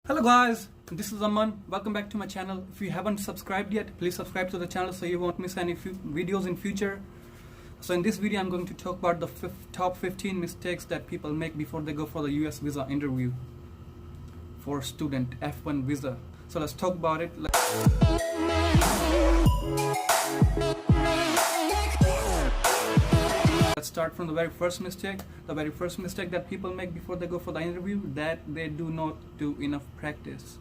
Hello guys, this is Aman. Welcome back to my channel. If you haven't subscribed yet, please subscribe to the channel so you won't miss any videos in future. So in this video I'm going to talk about the top 15 mistakes that people make before they go for the US visa interview for student F1 visa. So let's talk about it. Let's start from the very first mistake. The very first mistake that people make before they go for the interview, that they do not do enough practice.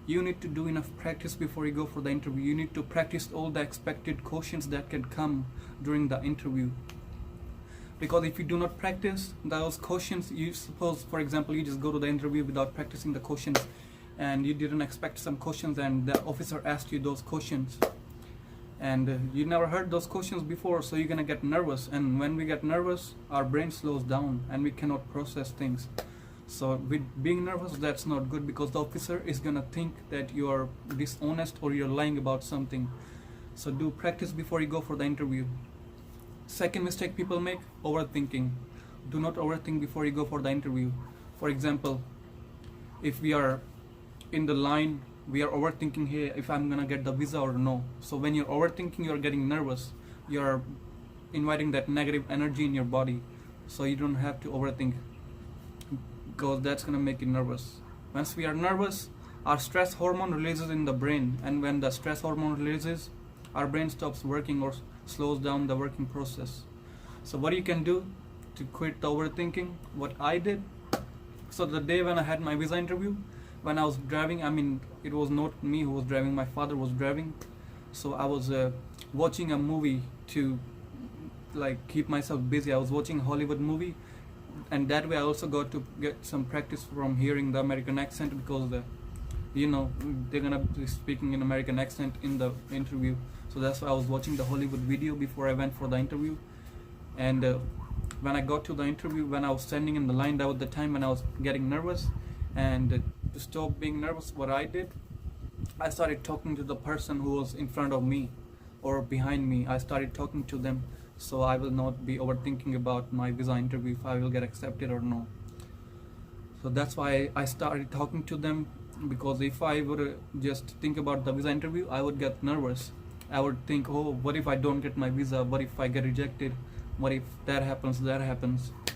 You need to do enough practice before you go for the interview. You need to practice all the expected questions that can come during the interview. Because if you do not practice those questions, you suppose, for example, you just go to the interview without practicing the questions and you didn't expect some questions and the officer asked you those questions. And you never heard those questions before, so you're gonna get nervous, and when we get nervous our brain slows down and we cannot process things. So with being nervous, that's not good, because the officer is gonna think that you are dishonest or you're lying about something. So do practice before you go for the interview. Second mistake people make, overthinking. Do not overthink before you go for the interview. For example, if we are in the line, we are overthinking here if I'm gonna get the visa or no. So when you're overthinking, you're getting nervous, you're inviting that negative energy in your body. So you don't have to overthink, because that's gonna make you nervous. Once we are nervous, our stress hormone releases in the brain, and when the stress hormone releases, our brain stops working or slows down the working process. So what you can do to quit the overthinking, what I did, so the day when I had my visa interview, when I was driving, it was not me who was driving, my father was driving. So I was watching a movie to keep myself busy. I was watching a Hollywood movie, and that way I also got to get some practice from hearing the American accent, because they're gonna be speaking in American accent in the interview. So that's why I was watching the Hollywood video before I went for the interview. And when I got to the interview, when I was standing in the line, that was the time when I was getting nervous. And to stop being nervous, what I did, I started talking to the person who was in front of me or behind me. I started talking to them, so I will not be overthinking about my visa interview, if I will get accepted or no. So that's why I started talking to them, because if I would just think about the visa interview, I would get nervous. I would think, oh, what if I don't get my visa? What if I get rejected? What if that happens?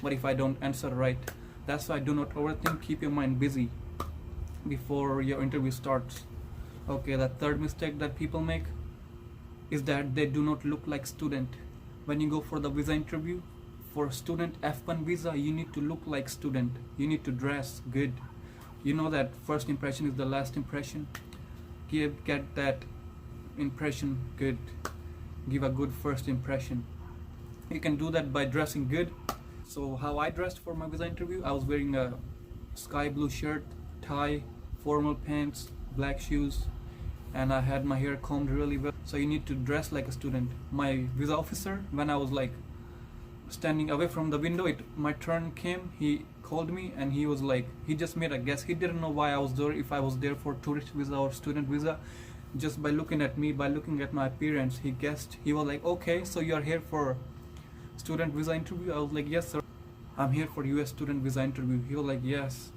What if I don't answer right? That's why do not overthink, keep your mind busy before your interview starts. Okay, the third mistake that people make is that they do not look like student. When you go for the visa interview for student F1 visa, you need to look like student. You need to dress good. You know that first impression is the last impression. Get that impression good. Give a good first impression. You can do that by dressing good. So how I dressed for my visa interview, I was wearing a sky blue shirt, tie, formal pants, black shoes, and I had my hair combed really well. So you need to dress like a student. My visa officer, when I was standing away from the window, my turn came, he called me, and he just made a guess. He didn't know why I was there, if I was there for tourist visa or student visa. Just by looking at me, by looking at my appearance, he guessed. He was like, okay, so you're here for student visa interview? I was like, yes sir, I'm here for US student visa interview. He was like, yes,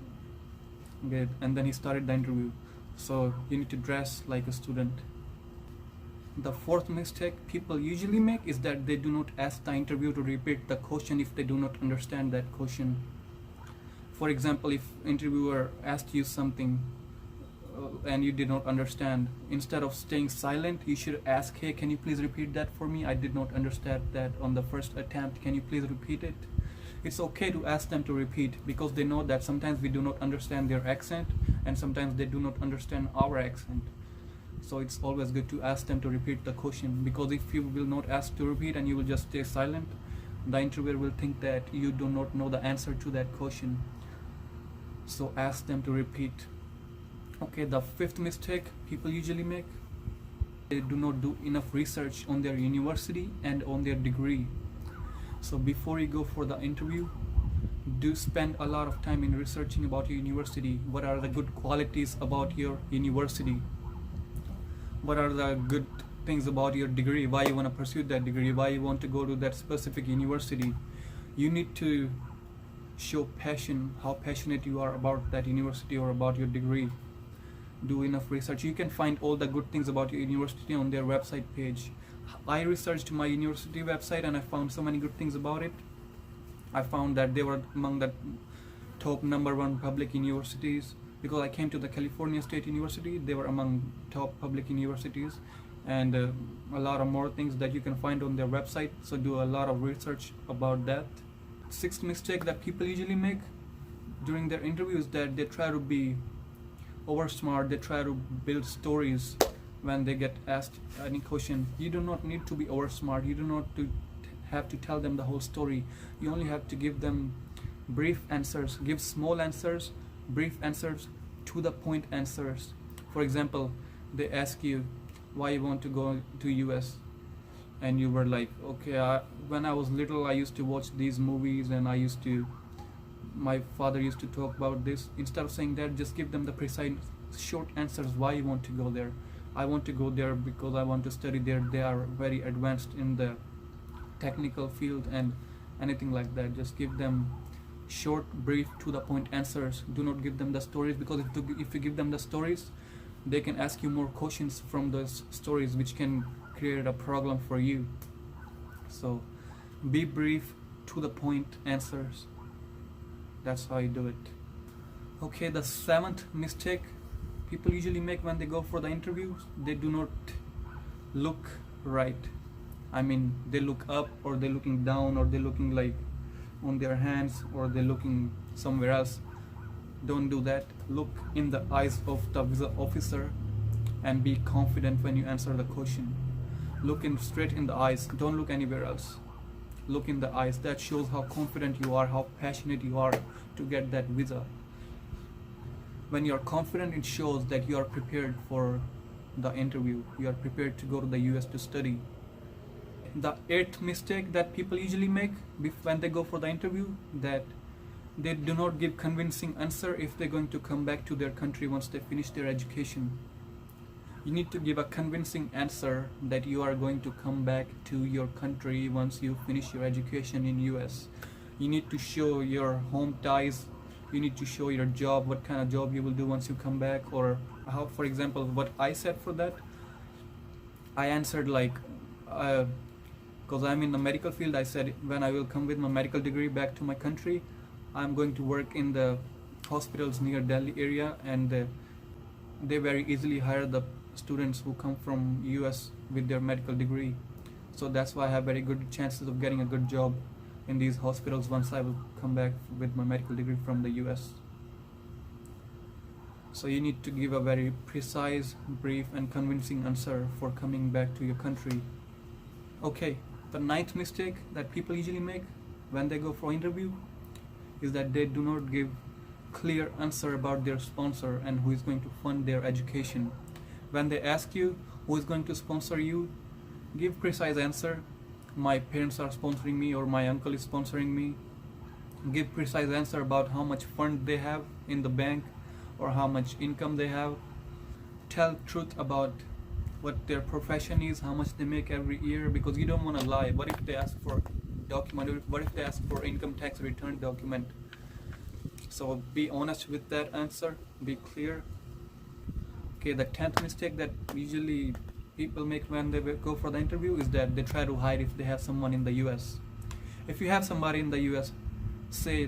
good. And then he started the interview. So you need to dress like a student. The fourth mistake people usually make is that they do not ask the interviewer to repeat the question if they do not understand that question. For example, if interviewer asked you something and you did not understand, instead of staying silent, you should ask, hey, can you please repeat that for me? I did not understand that on the first attempt. Can you please repeat it? It's okay to ask them to repeat, because they know that sometimes we do not understand their accent and sometimes they do not understand our accent. So it's always good to ask them to repeat the question, because if you will not ask to repeat and you will just stay silent, the interviewer will think that you do not know the answer to that question. So ask them to repeat. Okay, the fifth mistake people usually make, they do not do enough research on their university and on their degree. So before you go for the interview, do spend a lot of time in researching about your university. What are the good qualities about your university? What are the good things about your degree? Why you want to pursue that degree? Why you want to go to that specific university? You need to show passion, how passionate you are about that university or about your degree. Do enough research. You can find all the good things about your university on their website page. I researched my university website and I found so many good things about it. I found that they were among the top #1 public universities. Because I came to the California State University, they were among top public universities, and a lot of more things that you can find on their website. So do a lot of research about that. Sixth mistake that people usually make during their interviews, that they try to be over smart. They try to build stories when they get asked any question. You do not need to be over smart. You do not have to tell them the whole story. You only have to give them brief answers. Give small answers, brief answers, to the point answers. For example, they ask you why you want to go to US, and you were like, okay, when I was little I used to watch these movies and my father used to talk about this. Instead of saying that, just give them the precise short answers why you want to go there. I want to go there because I want to study there. They are very advanced in the technical field and anything like that. Just give them short, brief, to the point answers. Do not give them the stories, because if you give them the stories, they can ask you more questions from those stories, which can create a problem for you. So be brief, to the point answers. That's how you do it. Okay, the seventh mistake people usually make when they go for the interviews, they do not look right. I mean, they look up, or they're looking down, or they're looking like on their hands, or they're looking somewhere else. Don't do that. Look in the eyes of the visa officer and be confident when you answer the question. Look in straight in the eyes. Don't look anywhere else. Look in the eyes. That shows how confident you are, how passionate you are to get that visa. When you're confident, it shows that you are prepared for the interview. You are prepared to go to the US to study. The eighth mistake that people usually make when they go for the interview, that they do not give convincing answer if they're going to come back to their country once they finish their education. You need to give a convincing answer that you are going to come back to your country once you finish your education in US. You need to show your home ties. You need to show your job, what kind of job you will do once you come back, or how, for example, what I said for that. I answered like, because I'm in the medical field, I said when I will come with my medical degree back to my country, I'm going to work in the hospitals near Delhi area, and they very easily hire the students who come from US with their medical degree. So that's why I have very good chances of getting a good job in these hospitals once I will come back with my medical degree from the US. So you need to give a very precise, brief and convincing answer for coming back to your country. Okay, the ninth mistake that people usually make when they go for interview is that they do not give clear answer about their sponsor and who is going to fund their education. When they ask you who is going to sponsor you, give precise answer. My parents are sponsoring me, or my uncle is sponsoring me. Give precise answer about how much fund they have in the bank or how much income they have. Tell truth about what their profession is, how much they make every year, because you don't want to lie. What if they ask for document? What if they ask for income tax return document? So be honest with that answer, be clear. Okay, the 10th mistake that usually people make when they go for the interview is that they try to hide if they have someone in the US. If you have somebody in the US, say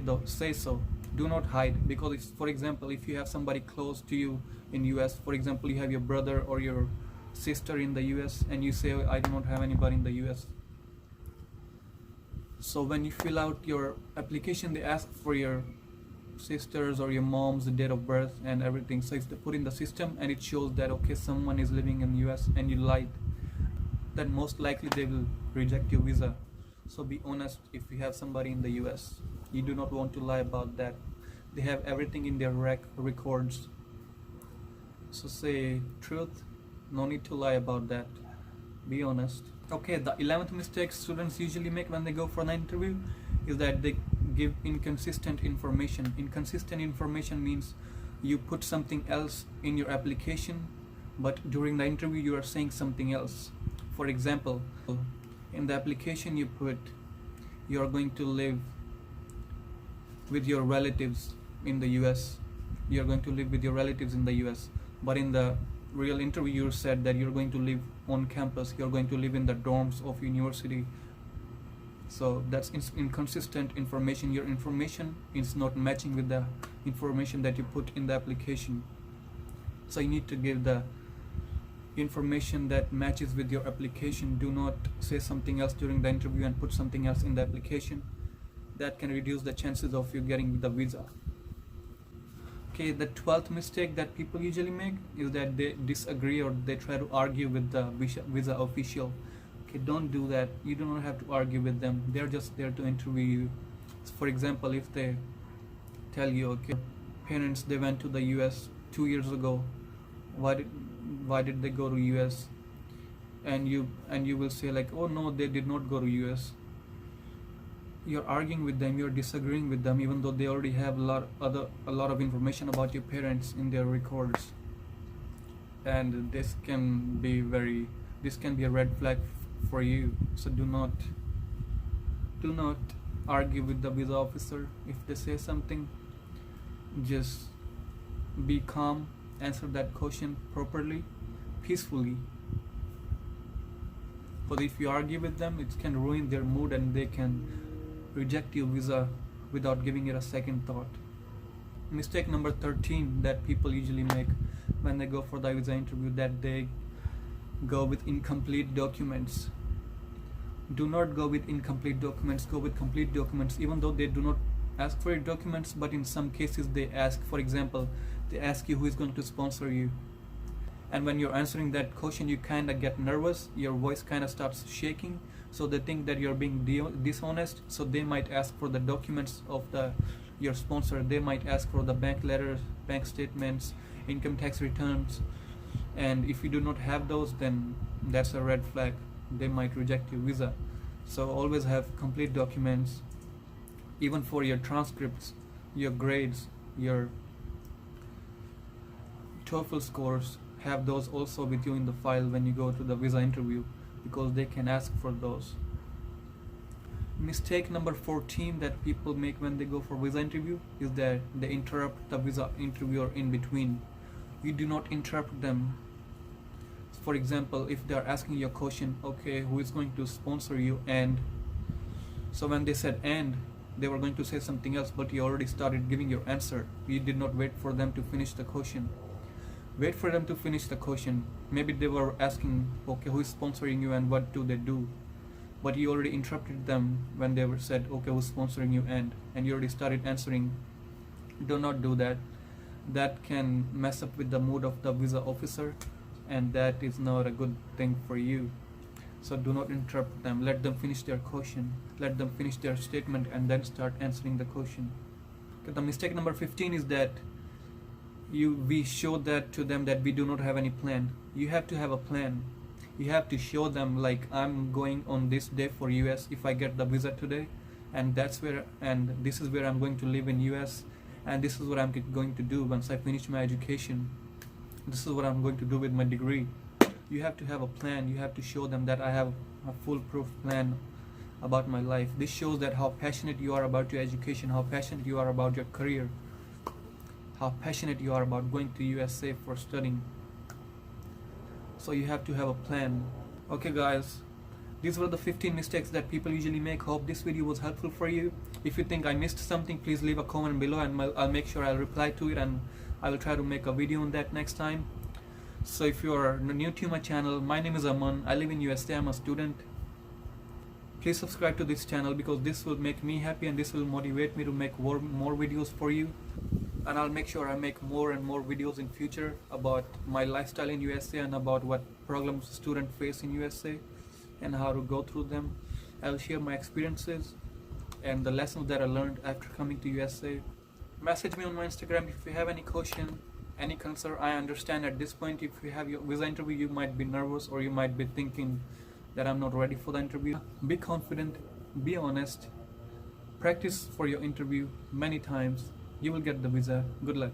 so. Do not hide, because if, for example, if you have somebody close to you in US, for example, you have your brother or your sister in the US, and you say, I do not have anybody in the US. So when you fill out your application, they ask for your sisters or your mom's date of birth and everything. So if they put in the system and it shows that okay, someone is living in the US and you lied, then most likely they will reject your visa. So be honest if you have somebody in the US. You do not want to lie about that. They have everything in their records. So say truth, no need to lie about that. Be honest. Okay, the 11th mistake students usually make when they go for an interview is that they give inconsistent information. Inconsistent information means you put something else in your application, but during the interview you are saying something else. For example, in the application you put you are going to live with your relatives in the US. You're going to live with your relatives in the US, but in the real interview you said that you're going to live on campus, you're going to live in the dorms of university. So that's inconsistent information. Your information is not matching with the information that you put in the application. So you need to give the information that matches with your application. Do not say something else during the interview and put something else in the application. That can reduce the chances of you getting the visa. Okay, the 12th mistake that people usually make is that they disagree or they try to argue with the visa official. Okay, don't do that. You do not have to argue with them. They're just there to interview you. So for example, if they tell you, okay, parents, they went to the US 2 years ago, why did they go to US? And you will say like, oh no, they did not go to US. You're arguing with them, you're disagreeing with them, even though they already have a lot of information about your parents in their records. And this can be a red flag for you. So do not argue with the visa officer. If they say something, just be calm, answer that question properly, peacefully. But if you argue with them, it can ruin their mood and they can reject your visa without giving it a second thought. Mistake number 13 that people usually make when they go for the visa interview, that they go with incomplete documents. Do not go with incomplete documents, go with complete documents, even though they do not ask for your documents, but in some cases they ask. For example, they ask you who is going to sponsor you, and when you're answering that question, you kind of get nervous, your voice kind of starts shaking, so they think that you're being dishonest. So they might ask for the documents of your sponsor. They might ask for the bank letters, bank statements, income tax returns, and if you do not have those, then that's a red flag. They might reject your visa. So always have complete documents, even for your transcripts, your grades, your TOEFL scores. Have those also with you in the file when you go to the visa interview, because they can ask for those. Mistake number 14 that people make when they go for visa interview is that they interrupt the visa interviewer in between. You do not interrupt them. For example, if they are asking you a question, okay, who is going to sponsor you, and so when they said and, they were going to say something else, but you already started giving your answer. You did not wait for them to finish the question. Wait for them to finish the question. Maybe they were asking, okay, who is sponsoring you and what do they do? But you already interrupted them when they were said, okay, who's sponsoring you, and you already started answering. Do not do that. That can mess up with the mood of the visa officer, and that is not a good thing for you. So do not interrupt them. Let them finish their question. Let them finish their statement and then start answering the question. Okay, the mistake number 15 is that we show that to them that we do not have any plan. You have to have a plan. You have to show them like, I'm going on this day for US if I get the visa today, and this is where I'm going to live in US, and this is what I'm going to do once I finish my education. This is what I'm going to do with my degree. You have to have a plan. You have to show them that I have a foolproof plan about my life. This shows that how passionate you are about your education, how passionate you are about your career, how passionate you are about going to USA for studying. So you have to have a plan. Okay guys, these were the 15 mistakes that people usually make. Hope this video was helpful for you. If you think I missed something, please leave a comment below and I'll make sure I'll reply to it, and I will try to make a video on that next time. So if you are new to my channel, my name is Aman. I live in USA. I'm a student. Please subscribe to this channel because this will make me happy and this will motivate me to make more videos for you. And I'll make sure I make more and more videos in future about my lifestyle in USA and about what problems students face in USA and how to go through them. I'll share my experiences and the lessons that I learned after coming to USA. Message me on my Instagram if you have any question, any concern. I understand at this point if you have your visa interview, you might be nervous or you might be thinking that I'm not ready for the interview. Be confident, be honest, practice for your interview many times. You will get the visa. Good luck.